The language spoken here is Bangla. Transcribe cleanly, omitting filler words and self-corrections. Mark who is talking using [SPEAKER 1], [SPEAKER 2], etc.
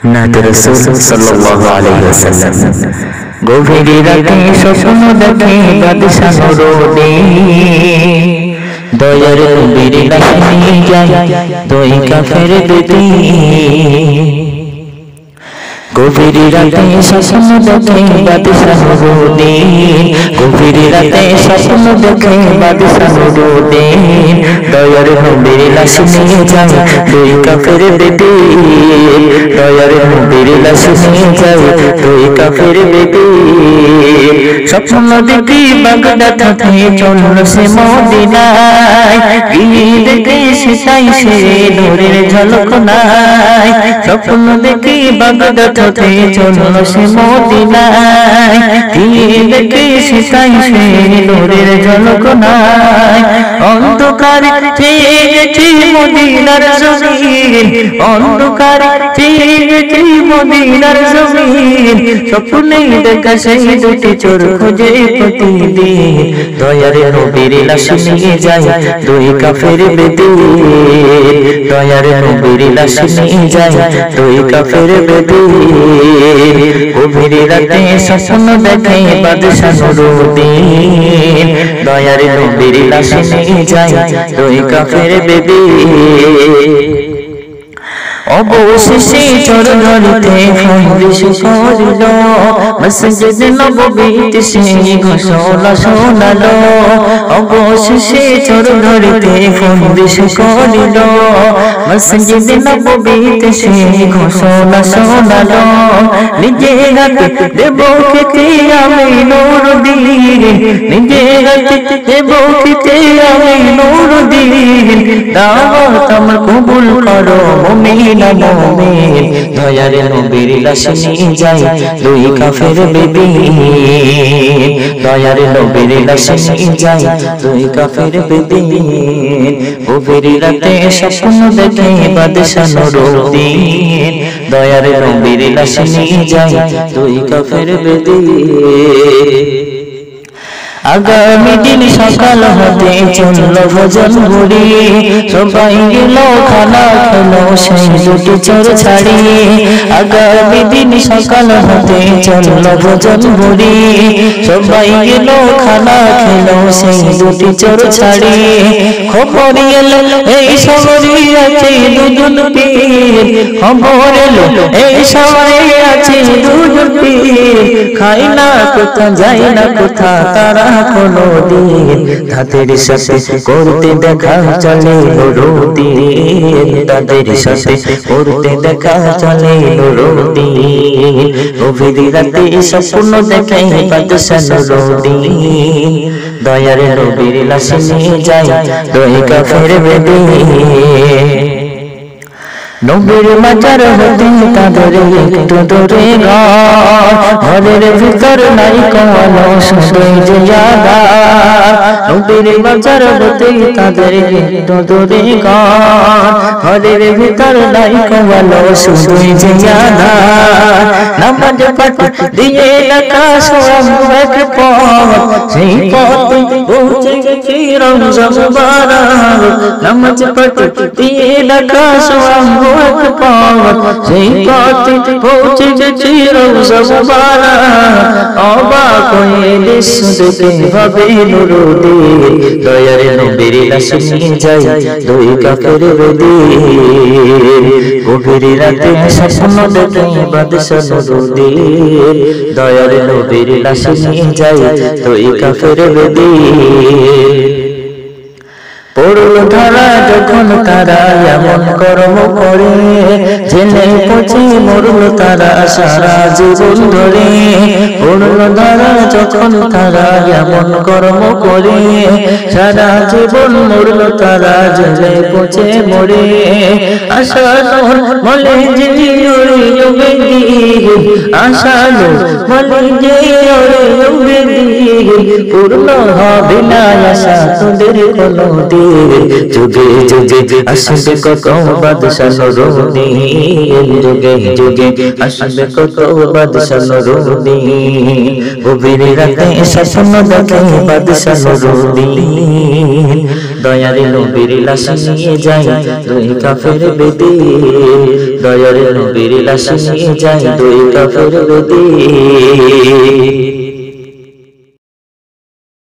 [SPEAKER 1] নাতে রাসূল সাল্লাল্লাহু আলাইহি ওয়াসাল্লাম গভীর রাতে স্বপ্ন দেখে বাদশাহ রোদে দয়ার নবীর লাশ নিয়ে যায় দুই কাফের বেদী গভীর রাতে স্বপ্ন দেখে বাদশাহ রোদে গভীর রাতে স্বপ্ন দেখে বাদশাহ রোদে দয়ার নবীর লাশ নিয়ে যায় দুই কাফের বেদী দয়ার নবীর লাশ নিয়ে যায় দুই কাফের বেদী স্বপ্ন দেখে বাগদাদ থেকে চলল সে মদিনায় গিয়ে দেখে সেটাই সে নূরের ঝলক নাই স্বপ্ন দেখে বাগদাদ থেকে চলল সে মদিনায় গিয়ে দেখে সেটাই সে নূরের ঝলক নাই অন্ধকার ছেয়ে গেছে মদিনার জমিন অন্ধকার ছেয়ে গেছে মদিনার জমিন স্বপ্নে দেখা সেই দুটি চোর খোঁজে প্রতিদিন দয়ার নবীর লাশ নিয়ে যায় দুই কাফের বেদী দয়ার নবীর লাশ নিয়ে যায় দুই কাফের বেদী গভীর রাতে স্বপ্ন দেখে বাদশাহ নুরুদ্দিন দয়ার নবীর লাশ নিয়ে যায় দুই কাফের বেদী অবশেষে চোর ধরিতে ফন্দিশ করিল মসজিদ নববীতে সেই ঘোষণা শোনালো অবশেষে চোর ধরিতে ফন্দিশ করিল মসজিদ নববীতে সেই ঘোষণা শোনালো নিজে হাতে দেব খেতে আমি নুরুদ্দিন নিজে হাতে দেব খেতে আমি নুরুদ্দিন দাওয়াত আমার কবুল করো মুমিন মুমিন দয়ার নবীর লাশ নিয়ে যায় দুই কাফের বেদী দয়ার নবীর লাশ নিয়ে যায় দুই কাফের বেদী গভীর রাতে স্বপ্ন দেখে বাদশাহ নুরুদ্দিন দয়ার নবীর লাশ নিয়ে যায় দুই কাফের বেদী আগামী দিন সকাল হতে চলল ভোজন ঘুরি সবাই গেল খানা খেলো সেই দুটি চোর ছাড়ি আগামী দিন সকাল হতে চলল ভোজন ঘুরি সবাই গেল খানা খেলো সেই দুটি চোর ছাড়ি খবর এলো এই শহরে আছে দুজন পীর খবর এলো এই শহরে আছে দুজন পীর খাই না কোথা যায় না কোথা তারা কোনো দিন তাদের সাথে করতে দেখা চলে নুরুদ্দিন তাদের সাথে করতে দেখা চলে নুরুদ্দিন গভীর রাতে স্বপ্ন দেখে বাদশাহ নুরুদ্দিন দয়ার নবীর লাশ নিয়ে যায় দুই কাফের বেদী নবীর মাজার হতে তাদের একটু দূরে ঘরের ভিতর নাই কোনো শুধুই যে জায়গা নবীর মাজার হতে তাদের একটু দূরে ঘরের ভিতর নাই কোনো শুধুই যে জায়গা নামাজ পাঠ দিয়ে আকাশ এক পথ সেই পথে পৌঁছে গেছি রমজান মুবারক নামাজ পাঠ দিয়ে আকাশ এক পথ সেই পথে পৌঁছে গেছি রমজান মুবারক অবাক হয়ে দৃশ্য দেখে ভাবে নুরুদ্দিন দয়ার নবীর লাশ নিয়ে যায় দুই কাফের বেদী গভীর রাতে স্বপ্ন দেখে বাদশাহ নুরুদ্দিন দয়ার নবীর লাশ নিয়ে যায় দুই কাফের বেদী পড়ল ধরা যখন তারা এমন কর্ম করে জেলে পচে মরল তারা সারা জীবন ধরে পড়ল ধরা যখন তারা এমন কর্ম করে সারা জীবন মরল তারা জেলে পচে মরে আশানোর মলে যে ওরে বেদি আশানো মলে যে ওরে বেদি পূর্ণ হবে না আশা তোদের কোনো দিন যুগে যুগে আসবে কত বাদশাহ নুরুদ্দিন যুগে যুগে আসবে কত বাদশাহ নুরুদ্দিন গভীর রাতে স্বপ্ন দেখে বাদশাহ নুরুদ্দিন দয়ার নবীর লাশ নিয়ে যায় দুই কাফের বেদে দয়ার নবীর লাশ নিয়ে যায় দুই কাফের বেদে